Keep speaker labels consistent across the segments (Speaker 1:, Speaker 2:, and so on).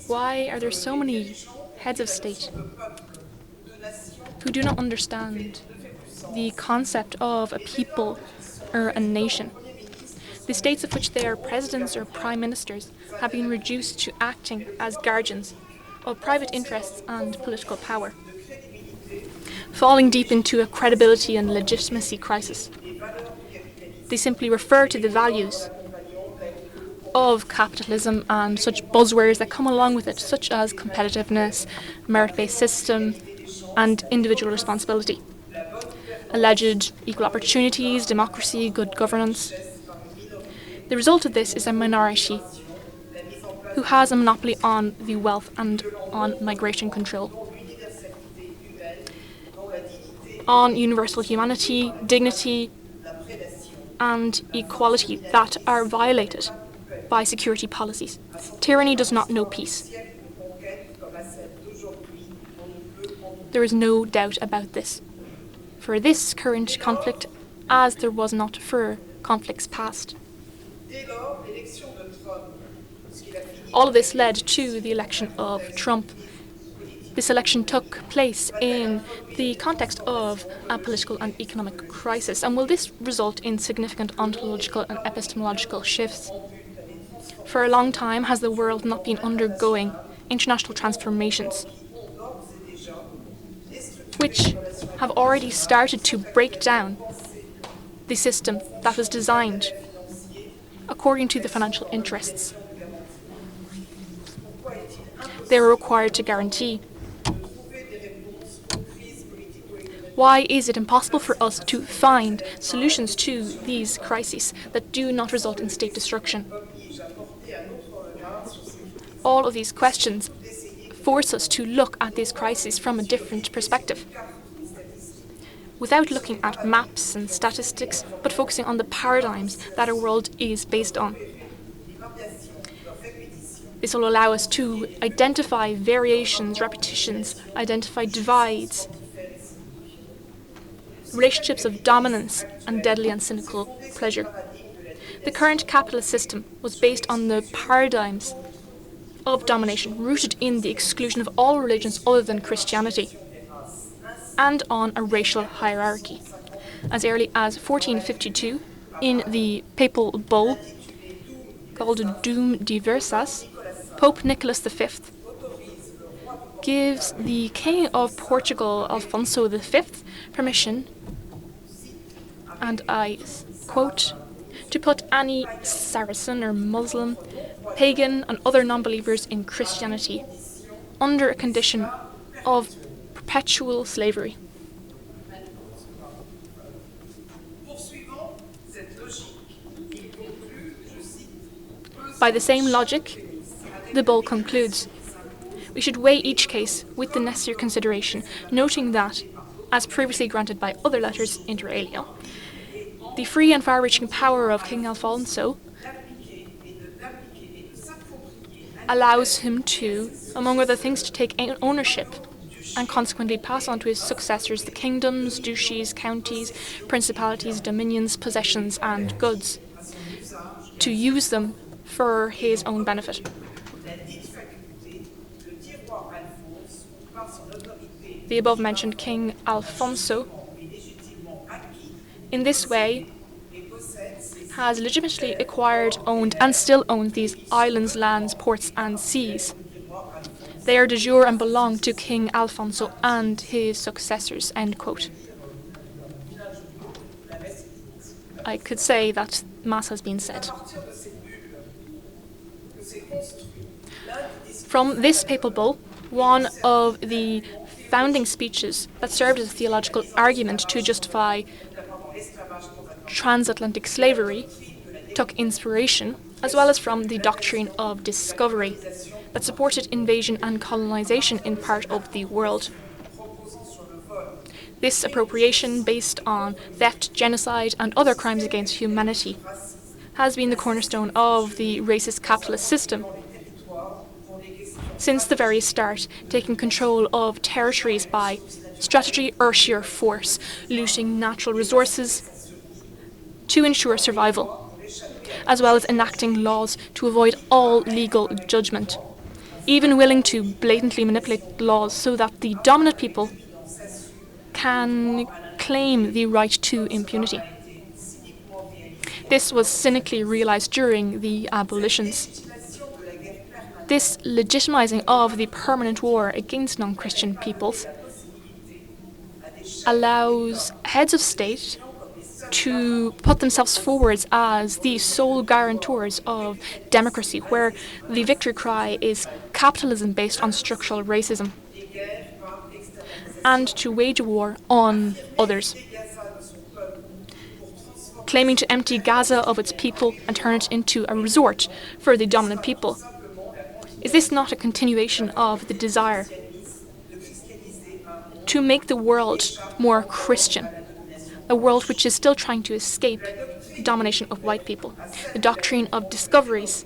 Speaker 1: Why are there so many heads of state who do not understand the concept of a people or a nation? The states of which they are presidents or prime ministers have been reduced to acting as guardians of private interests and political power, falling deep into a credibility and legitimacy crisis. They simply refer to the values of capitalism and such buzzwords that come along with it, such as competitiveness, merit-based system, and individual responsibility. Alleged equal opportunities, democracy, good governance. The result of this is a minority who has a monopoly on the wealth and on migration control, on universal humanity, dignity, and equality that are violated by security policies. Tyranny does not know peace. There is no doubt about this. For this current conflict, as there was not for conflicts past. All of this led to the election of Trump. This election took place in the context of a political and economic crisis. And will this result in significant ontological and epistemological shifts? For a long time, has the world not been undergoing international transformations, which have already started to break down the system that was designed according to the financial interests they were required to guarantee? Why is it impossible for us to find solutions to these crises that do not result in state destruction? All of these questions force us to look at these crises from a different perspective, without looking at maps and statistics, but focusing on the paradigms that our world is based on. This will allow us to identify variations, repetitions, identify divides, relationships of dominance and deadly and cynical pleasure. The current capitalist system was based on the paradigms of domination, rooted in the exclusion of all religions other than Christianity, and on a racial hierarchy. As early as 1452, in the papal bull called Dum Diversas, Pope Nicholas V gives the King of Portugal, Alfonso V, permission, and I quote, to put any Saracen or Muslim, pagan and other non-believers in Christianity under a condition of perpetual slavery. By the same logic, the bull concludes, we should weigh each case with the necessary consideration, noting that, as previously granted by other letters inter alia, the free and far-reaching power of King Alfonso allows him to, among other things, to take ownership and consequently pass on to his successors the kingdoms, duchies, counties, principalities, dominions, possessions, and goods, to use them for his own benefit. The above-mentioned King Alfonso, in this way, has legitimately acquired, owned, and still owns these islands, lands, ports, and seas. They are de jure and belong to King Alfonso and his successors, end quote. I could say that Mass has been said. From this papal bull, one of the founding speeches that served as a theological argument to justify transatlantic slavery took inspiration, as well as from the doctrine of discovery that supported invasion and colonization in part of the world. This appropriation, based on theft, genocide, and other crimes against humanity, has been the cornerstone of the racist capitalist system since the very start, taking control of territories by strategy or sheer force, looting natural resources to ensure survival, as well as enacting laws to avoid all legal judgment, even willing to blatantly manipulate laws so that the dominant people can claim the right to impunity. This was cynically realized during the abolitions. This legitimizing of the permanent war against non-Christian peoples allows heads of state to put themselves forward as the sole guarantors of democracy, where the victory cry is capitalism based on structural racism, and to wage a war on others, claiming to empty Gaza of its people and turn it into a resort for the dominant people. Is this not a continuation of the desire to make the world more Christian, a world which is still trying to escape the domination of white people? The doctrine of discoveries,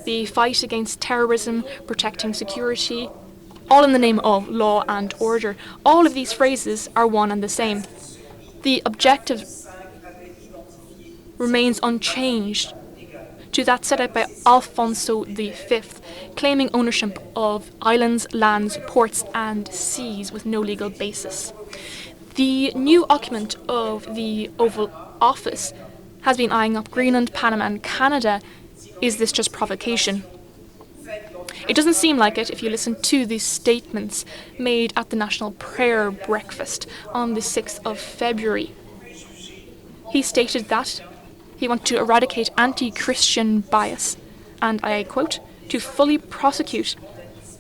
Speaker 1: the fight against terrorism, protecting security, all in the name of law and order. All of these phrases are one and the same. The objective remains unchanged to that set out by Alfonso V, claiming ownership of islands, lands, ports and seas with no legal basis. The new occupant of the Oval Office has been eyeing up Greenland, Panama and Canada. Is this just provocation? It doesn't seem like it if you listen to the statements made at the National Prayer Breakfast on the 6th of February. He stated that he wanted to eradicate anti-Christian bias, and I quote, to fully prosecute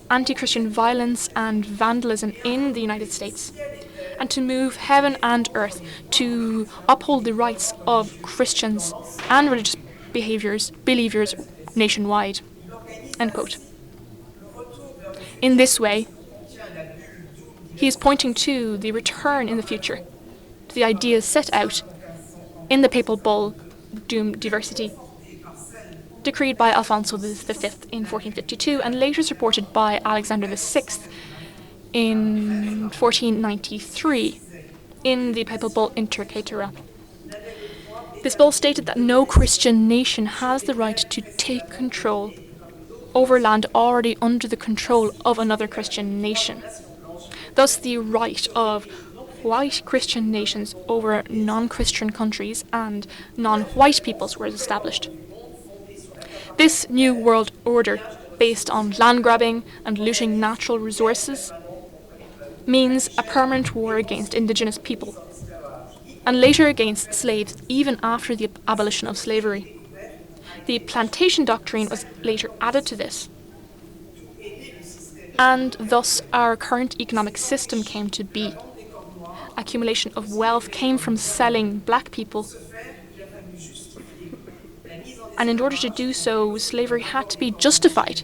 Speaker 1: anti-Christian violence and vandalism in the United States, and to move heaven and earth to uphold the rights of Christians and religious believers nationwide, end quote. In this way, he is pointing to the return in the future to the ideas set out in the papal bull Dum Diversity, decreed by Alfonso V in 1452 and later supported by Alexander VI in 1493 in the papal bull Inter Caetera. This bull stated that no Christian nation has the right to take control over land already under the control of another Christian nation. Thus, the right of white Christian nations over non-Christian countries and non-white peoples was established. This new world order, based on land grabbing and looting natural resources, means a permanent war against indigenous people, and later against slaves even after the abolition of slavery. The plantation doctrine was later added to this, and thus our current economic system came to be. Accumulation of wealth came from selling black people, and in order to do so, slavery had to be justified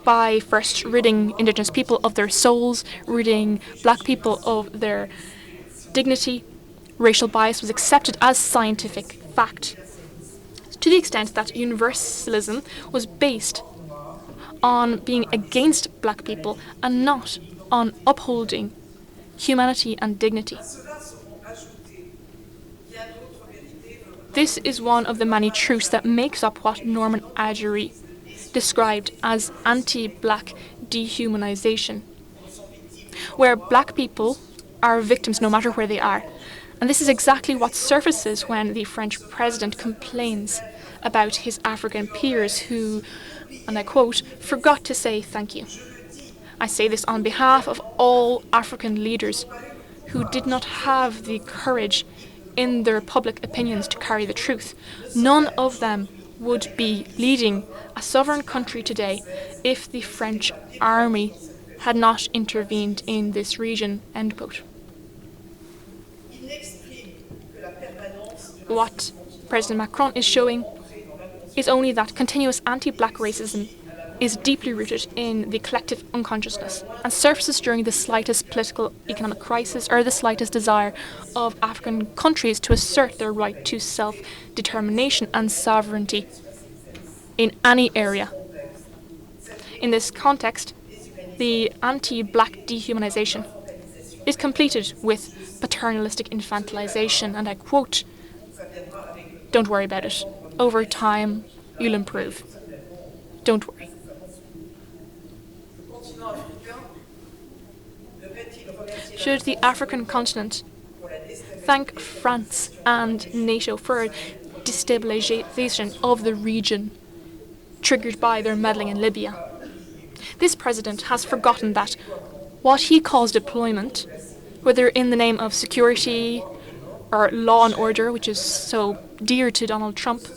Speaker 1: by first ridding indigenous people of their souls, ridding black people of their dignity. Racial bias was accepted as scientific fact, to the extent that universalism was based on being against black people and not on upholding humanity and dignity. This is one of the many truths that makes up what Norman Adgery described as anti-black dehumanization, where black people are victims no matter where they are. And this is exactly what surfaces when the French president complains about his African peers who, and I quote, forgot to say thank you. I say this on behalf of all African leaders who did not have the courage in their public opinions to carry the truth. None of them would be leading a sovereign country today if the French army had not intervened in this region, end quote. What President Macron is showing is only that continuous anti-black racism is deeply rooted in the collective unconsciousness and surfaces during the slightest political economic crisis or the slightest desire of African countries to assert their right to self-determination and sovereignty in any area. In this context, the anti-black dehumanization is completed with paternalistic infantilization, and I quote, "Don't worry about it. Over time, you'll improve. Don't worry." Should the African continent thank France and NATO for destabilization of the region triggered by their meddling in Libya? This president has forgotten that what he calls deployment, whether in the name of security or law and order, which is so dear to Donald Trump,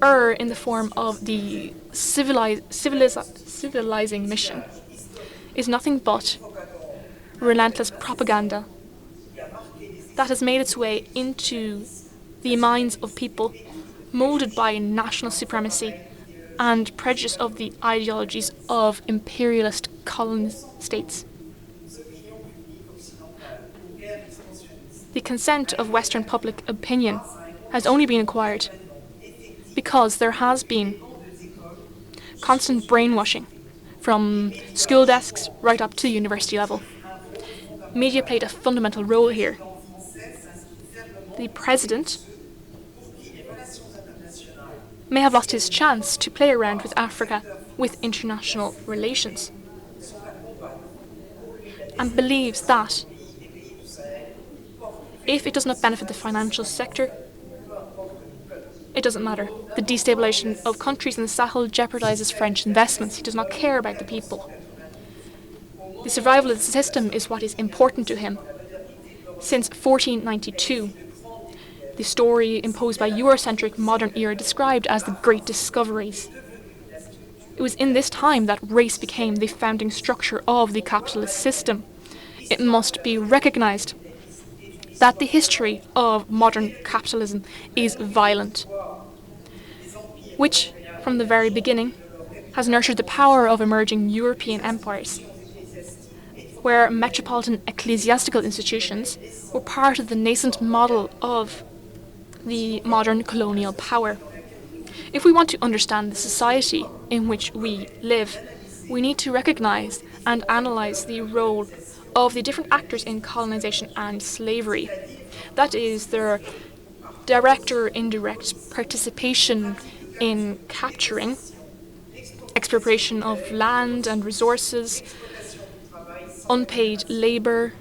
Speaker 1: or in the form of the civilizing mission, is nothing but relentless propaganda that has made its way into the minds of people, molded by national supremacy and prejudice of the ideologies of imperialist colony states. The consent of Western public opinion has only been acquired because there has been constant brainwashing from school desks right up to university level. Media played a fundamental role here. The president may have lost his chance to play around with Africa with international relations, and believes that if it does not benefit the financial sector, it doesn't matter. The destabilization of countries in the Sahel jeopardizes French investments. He does not care about the people. The survival of the system is what is important to him. Since 1492, the story imposed by Eurocentric modern era described as the Great Discoveries. It was in this time that race became the founding structure of the capitalist system. It must be recognized that the history of modern capitalism is violent, which, from the very beginning, has nurtured the power of emerging European empires, where metropolitan ecclesiastical institutions were part of the nascent model of the modern colonial power. If we want to understand the society in which we live, we need to recognize and analyze the role of the different actors in colonization and slavery. That is, their direct or indirect participation in capturing, expropriation of land and resources, unpaid labour,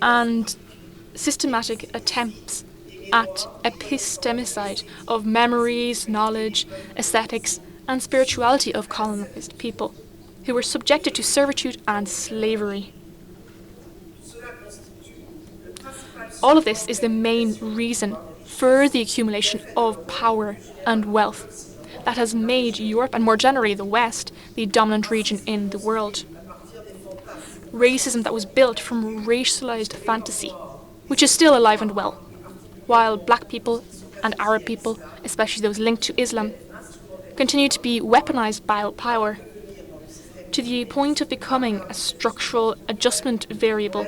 Speaker 1: and systematic attempts at epistemicide of memories, knowledge, aesthetics, and spirituality of colonized people, who were subjected to servitude and slavery. All of this is the main reason for the accumulation of power and wealth that has made Europe, and more generally the West, the dominant region in the world. Racism that was built from racialized fantasy, which is still alive and well, while black people and Arab people, especially those linked to Islam, continue to be weaponized by power to the point of becoming a structural adjustment variable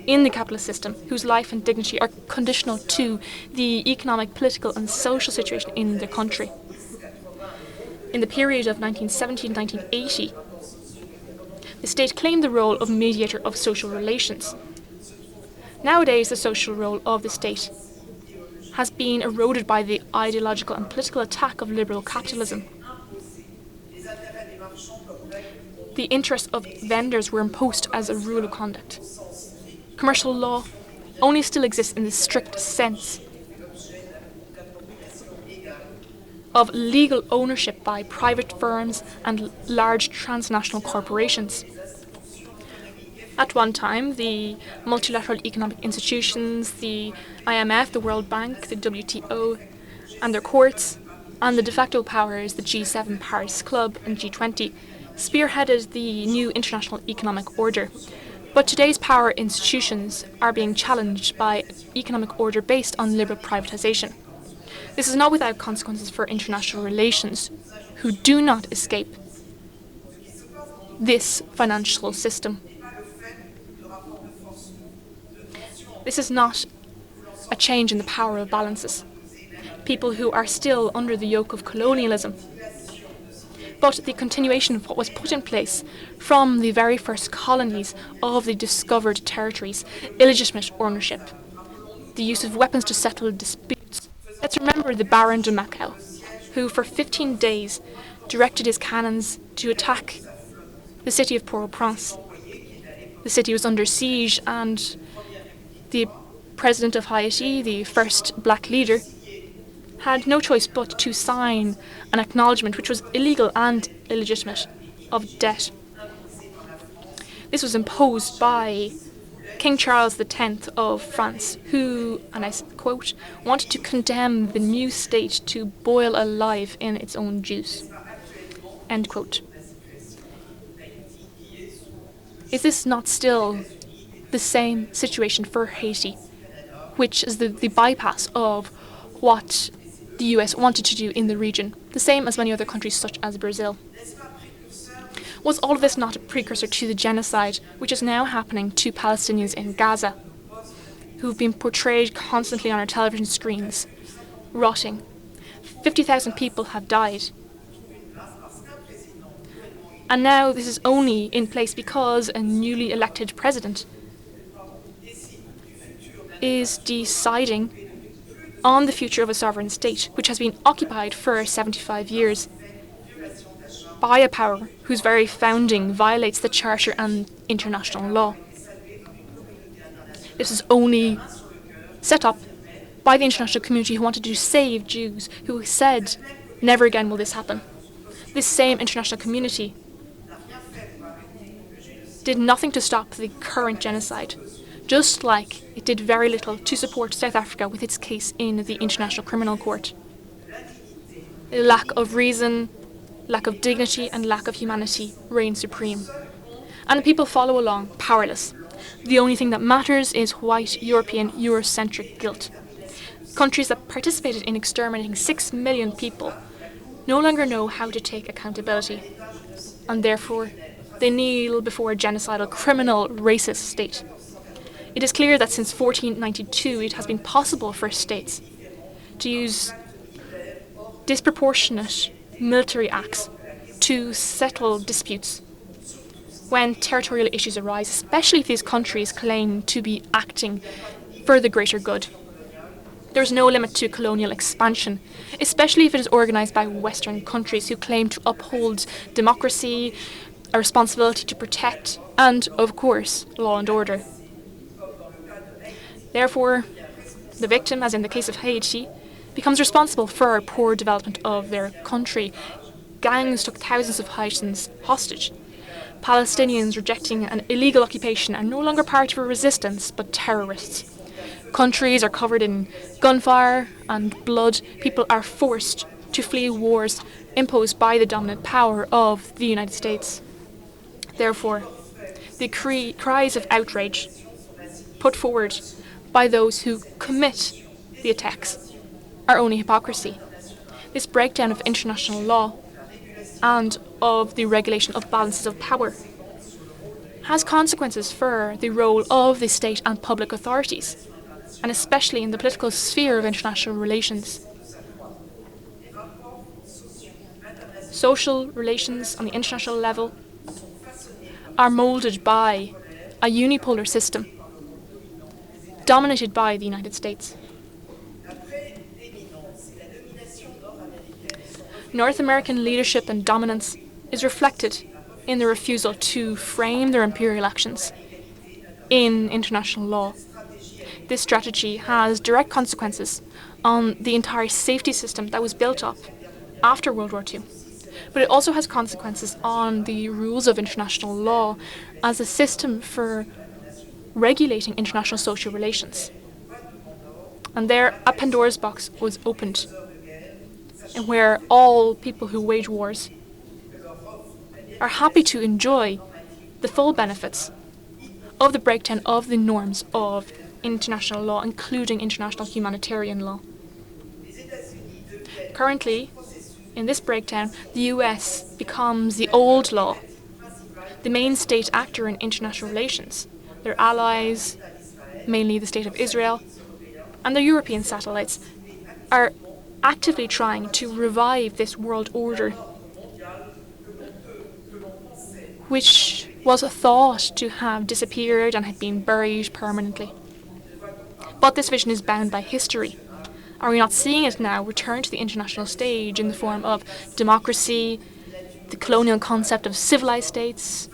Speaker 1: in the capitalist system, whose life and dignity are conditional to the economic, political and social situation in their country. In the period of 1970 to 1980, the state claimed the role of mediator of social relations. Nowadays, the social role of the state has been eroded by the ideological and political attack of liberal capitalism. The interests of vendors were imposed as a rule of conduct. Commercial law only still exists in the strict sense of legal ownership by private firms and large transnational corporations. At one time, the multilateral economic institutions, the IMF, the World Bank, the WTO, and their courts, and the de facto powers, the G7, Paris Club, and G20, spearheaded the new international economic order. But today's power institutions are being challenged by economic order based on liberal privatization. This is not without consequences for international relations, who do not escape this financial system. This is not a change in the power of balances. People who are still under the yoke of colonialism, but the continuation of what was put in place from the very first colonies of the discovered territories, illegitimate ownership, the use of weapons to settle disputes. Let's remember the Baron de Macau, who for 15 days directed his cannons to attack the city of Port-au-Prince. The city was under siege, and the president of Haiti, the first black leader, had no choice but to sign an acknowledgement, which was illegal and illegitimate, of debt. This was imposed by King Charles X of France, who, and I quote, wanted to condemn the new state to boil alive in its own juice. End quote. Is this not still the same situation for Haiti, which is the bypass of what the US wanted to do in the region, the same as many other countries such as Brazil? Was all of this not a precursor to the genocide which is now happening to Palestinians in Gaza, who've been portrayed constantly on our television screens, rotting? 50,000 people have died. And now this is only in place because a newly elected president is deciding on the future of a sovereign state, which has been occupied for 75 years by a power whose very founding violates the Charter and international law. This is only set up by the international community who wanted to save Jews, who said, never again will this happen. This same international community did nothing to stop the current genocide, just like it did very little to support South Africa with its case in the International Criminal Court. Lack of reason, lack of dignity, and lack of humanity reign supreme. And the people follow along, powerless. The only thing that matters is white, European, Eurocentric guilt. Countries that participated in exterminating 6 million people no longer know how to take accountability, and therefore they kneel before a genocidal, criminal, racist state. It is clear that since 1492 it has been possible for states to use disproportionate military acts to settle disputes when territorial issues arise, especially if these countries claim to be acting for the greater good. There is no limit to colonial expansion, especially if it is organised by Western countries who claim to uphold democracy, a responsibility to protect, and, of course, law and order. Therefore, the victim, as in the case of Haiti, becomes responsible for poor development of their country. Gangs took thousands of Haitians hostage. Palestinians rejecting an illegal occupation are no longer part of a resistance, but terrorists. Countries are covered in gunfire and blood. People are forced to flee wars imposed by the dominant power of the United States. Therefore, the cries of outrage put forward by those who commit the attacks are only hypocrisy. This breakdown of international law and of the regulation of balances of power has consequences for the role of the state and public authorities, and especially in the political sphere of international relations. Social relations on the international level are moulded by a unipolar system dominated by the United States. North American leadership and dominance is reflected in the refusal to frame their imperial actions in international law. This strategy has direct consequences on the entire safety system that was built up after World War II. But it also has consequences on the rules of international law as a system for regulating international social relations. And there, a Pandora's box was opened, and where all people who wage wars are happy to enjoy the full benefits of the breakdown of the norms of international law, including international humanitarian law. Currently, in this breakdown, the US becomes the old law, the main state actor in international relations. Their allies, mainly the State of Israel, and their European satellites, are actively trying to revive this world order, which was thought to have disappeared and had been buried permanently. But this vision is bound by history. Are we not seeing it now return to the international stage in the form of democracy, the colonial concept of civilized states,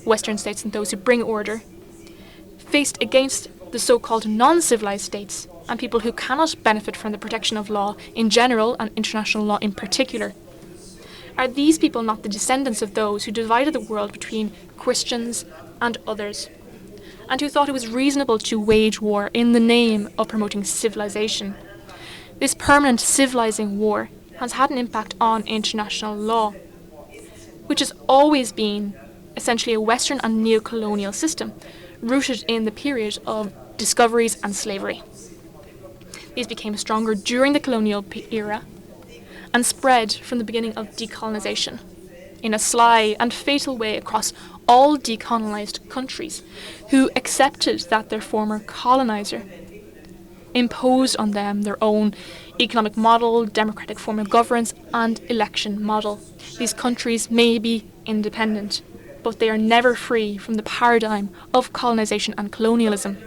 Speaker 1: Western states and those who bring order, faced against the so-called non-civilized states and people who cannot benefit from the protection of law in general and international law in particular. Are these people not the descendants of those who divided the world between Christians and others, and who thought it was reasonable to wage war in the name of promoting civilization? This permanent civilizing war has had an impact on international law, which has always been essentially a Western and neo-colonial system, rooted in the period of discoveries and slavery. These became stronger during the colonial era and spread from the beginning of decolonization in a sly and fatal way across all decolonized countries who accepted that their former colonizer imposed on them their own economic model, democratic form of governance, and election model. These countries may be independent, but they are never free from the paradigm of colonization and colonialism.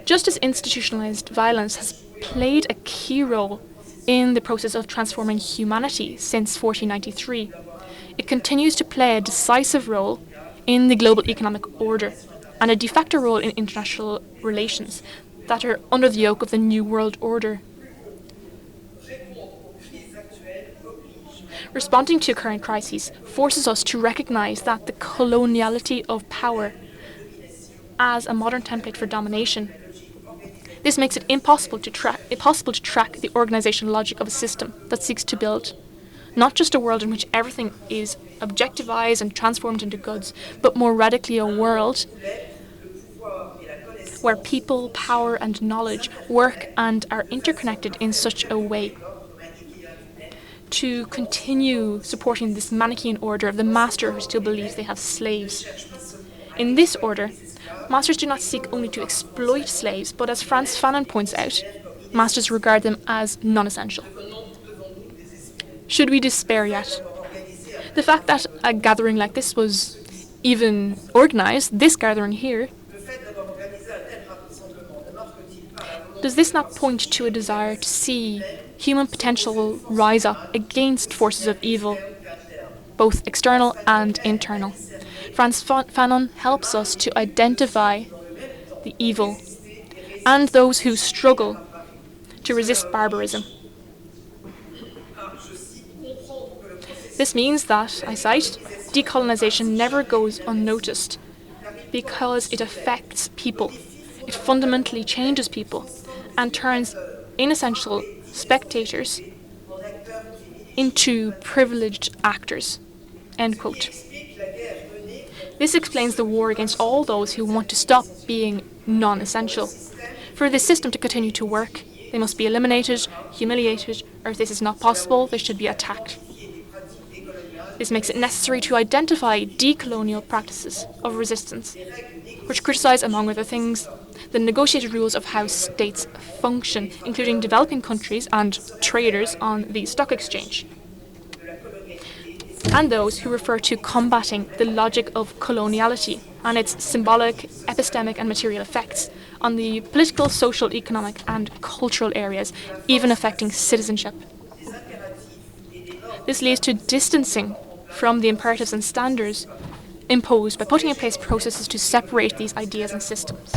Speaker 1: Just as institutionalized violence has played a key role in the process of transforming humanity since 1493, it continues to play a decisive role in the global economic order and a de facto role in international relations that are under the yoke of the New World Order. Responding to current crises forces us to recognize that the coloniality of power as a modern template for domination. This makes it impossible to track the organizational logic of a system that seeks to build not just a world in which everything is objectivized and transformed into goods, but more radically a world where people, power and knowledge work and are interconnected in such a way to continue supporting this Manichaean order of the master who still believes they have slaves. In this order, masters do not seek only to exploit slaves, but as Frantz Fanon points out, masters regard them as non-essential. Should we despair yet? The fact that a gathering like this was even organized, this gathering here, does this not point to a desire to see human potential rise up against forces of evil, both external and internal? Frantz Fanon helps us to identify the evil and those who struggle to resist barbarism. This means that, I cite, decolonization never goes unnoticed because it affects people. It fundamentally changes people and turns inessential spectators into privileged actors. End quote. This explains the war against all those who want to stop being non-essential. For this system to continue to work, they must be eliminated, humiliated, or if this is not possible, they should be attacked. This makes it necessary to identify decolonial practices of resistance, which criticize, among other things, the negotiated rules of how states function, including developing countries and traders on the stock exchange, and those who refer to combating the logic of coloniality and its symbolic, epistemic and material effects on the political, social, economic and cultural areas, even affecting citizenship. This leads to distancing from the imperatives and standards imposed by putting in place processes to separate these ideas and systems.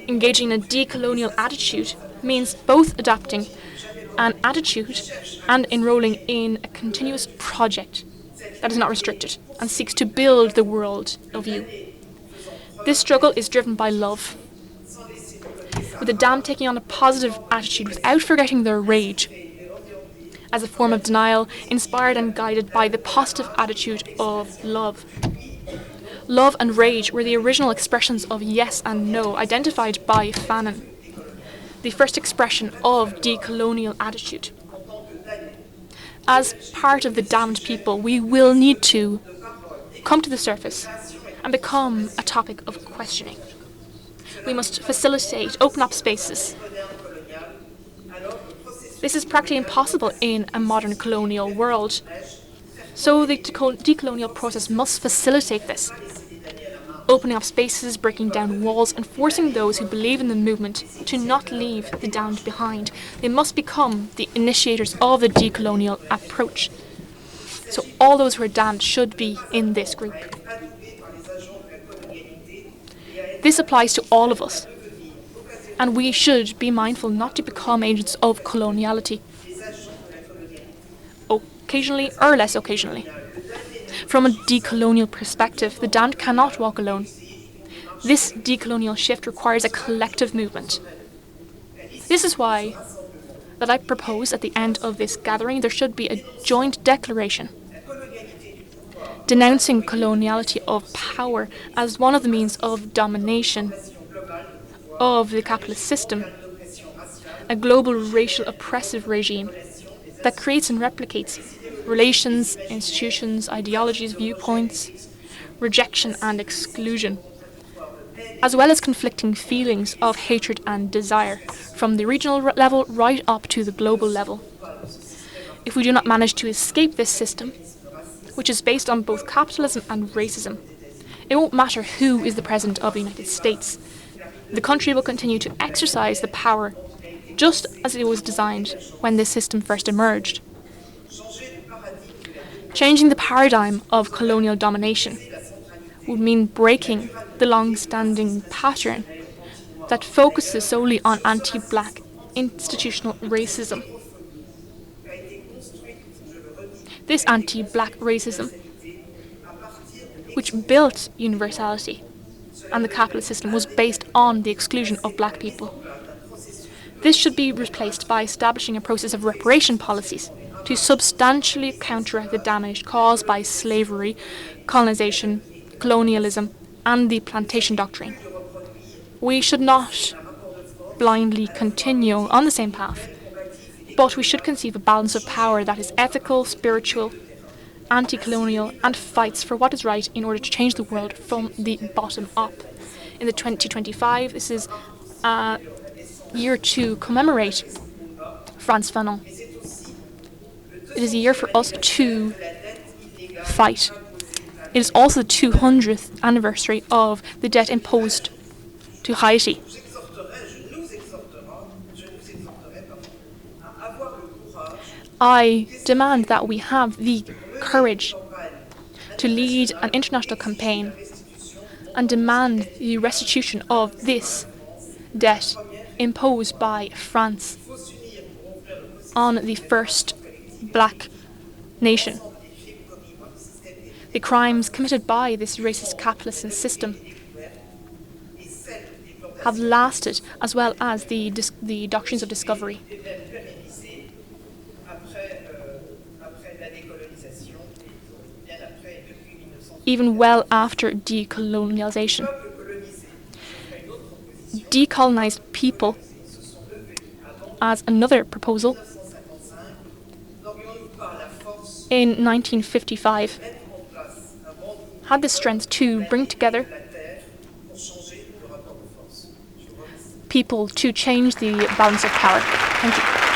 Speaker 1: Engaging in a decolonial attitude means both adopting an attitude and enrolling in a continuous project that is not restricted and seeks to build the world of you. This struggle is driven by love, with the damned taking on a positive attitude without forgetting their rage as a form of denial, inspired and guided by the positive attitude of love. Love and rage were the original expressions of yes and no, identified by Fanon, the first expression of decolonial attitude. As part of the damned people, we will need to come to the surface and become a topic of questioning. We must facilitate, open up spaces. This is practically impossible in a modern colonial world. So the decolonial process must facilitate this, opening up spaces, breaking down walls, and forcing those who believe in the movement to not leave the damned behind. They must become the initiators of the decolonial approach. So all those who are damned should be in this group. This applies to all of us. And we should be mindful not to become agents of coloniality, occasionally or less occasionally. From a decolonial perspective, the damned cannot walk alone. This decolonial shift requires a collective movement. This is why that I propose at the end of this gathering there should be a joint declaration denouncing coloniality of power as one of the means of domination of the capitalist system, a global racial oppressive regime that creates and replicates relations, institutions, ideologies, viewpoints, rejection and exclusion, as well as conflicting feelings of hatred and desire from the regional level right up to the global level. If we do not manage to escape this system, which is based on both capitalism and racism, it won't matter who is the president of the United States. The country will continue to exercise the power just as it was designed when this system first emerged. Changing the paradigm of colonial domination would mean breaking the long-standing pattern that focuses solely on anti-black institutional racism. This anti-black racism, which built universality and the capitalist system, was based on the exclusion of black people. This should be replaced by establishing a process of reparation policies to substantially counteract the damage caused by slavery, colonization, colonialism, and the plantation doctrine. We should not blindly continue on the same path, but we should conceive a balance of power that is ethical, spiritual, anti-colonial, and fights for what is right in order to change the world from the bottom up. In the 2025, this is a year to commemorate Frantz Fanon. It is a year for us to fight. It is also the 200th anniversary of the debt imposed to Haiti. I demand that we have the courage to lead an international campaign and demand the restitution of this debt imposed by France on the first black nation. The crimes committed by this racist capitalist system have lasted, as well as the doctrines of discovery. Even well after decolonialization. Decolonized people, as another proposal, in 1955, had the strength to bring together people to change the balance of power. Thank you.